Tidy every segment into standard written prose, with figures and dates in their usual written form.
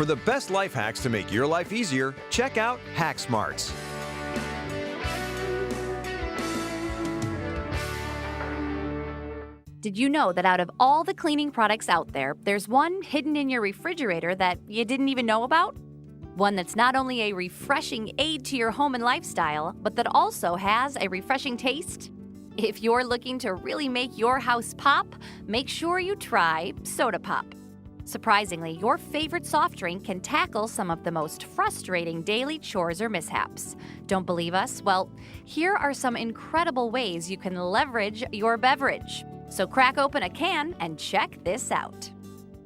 For the best life hacks to make your life easier, check out HackSmarts. Did you know that out of all the cleaning products out there, there's one hidden in your refrigerator that you didn't even know about? One that's not only a refreshing aid to your home and lifestyle, but that also has a refreshing taste? If you're looking to really make your house pop, make sure you try Soda Pop. Surprisingly, your favorite soft drink can tackle some of the most frustrating daily chores or mishaps. Don't believe us? Well, here are some incredible ways you can leverage your beverage. So crack open a can and check this out.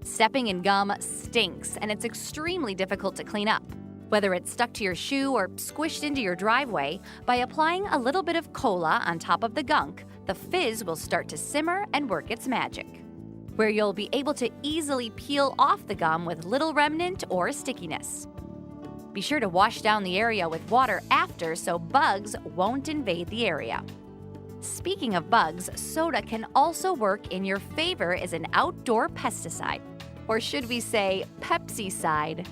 Stepping in gum stinks, and it's extremely difficult to clean up. Whether it's stuck to your shoe or squished into your driveway, by applying a little bit of cola on top of the gunk, the fizz will start to simmer and work its magic, where you'll be able to easily peel off the gum with little remnant or stickiness. Be sure to wash down the area with water after so bugs won't invade the area. Speaking of bugs, soda can also work in your favor as an outdoor pesticide. Or should we say Pepsi-cide?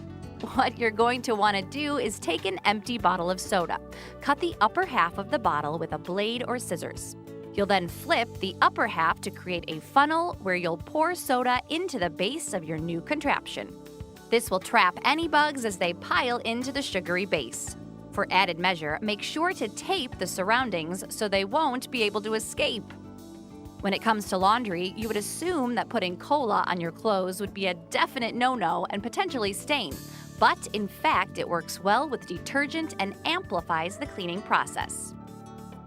What you're going to want to do is take an empty bottle of soda. Cut the upper half of the bottle with a blade or scissors. You'll then flip the upper half to create a funnel where you'll pour soda into the base of your new contraption. This will trap any bugs as they pile into the sugary base. For added measure, make sure to tape the surroundings so they won't be able to escape. When it comes to laundry, you would assume that putting cola on your clothes would be a definite no-no and potentially stain. But in fact, it works well with detergent and amplifies the cleaning process.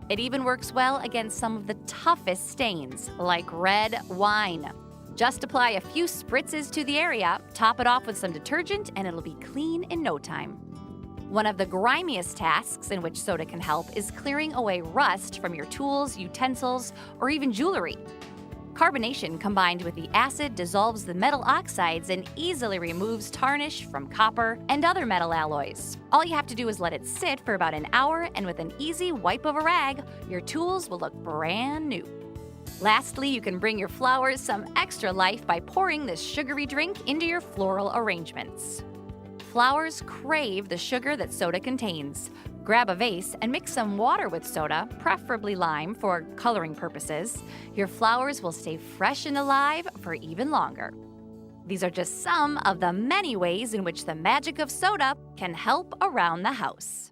It even works well against some of the toughest stains, like red wine. Just apply a few spritzes to the area, top it off with some detergent, and it'll be clean in no time. One of the grimiest tasks in which soda can help is clearing away rust from your tools, utensils, or even jewelry. Carbonation combined with the acid dissolves the metal oxides and easily removes tarnish from copper and other metal alloys. All you have to do is let it sit for about an hour, and with an easy wipe of a rag, your tools will look brand new. Lastly, you can bring your flowers some extra life by pouring this sugary drink into your floral arrangements. Flowers crave the sugar that soda contains. Grab a vase and mix some water with soda, preferably lime for coloring purposes. Your flowers will stay fresh and alive for even longer. These are just some of the many ways in which the magic of soda can help around the house.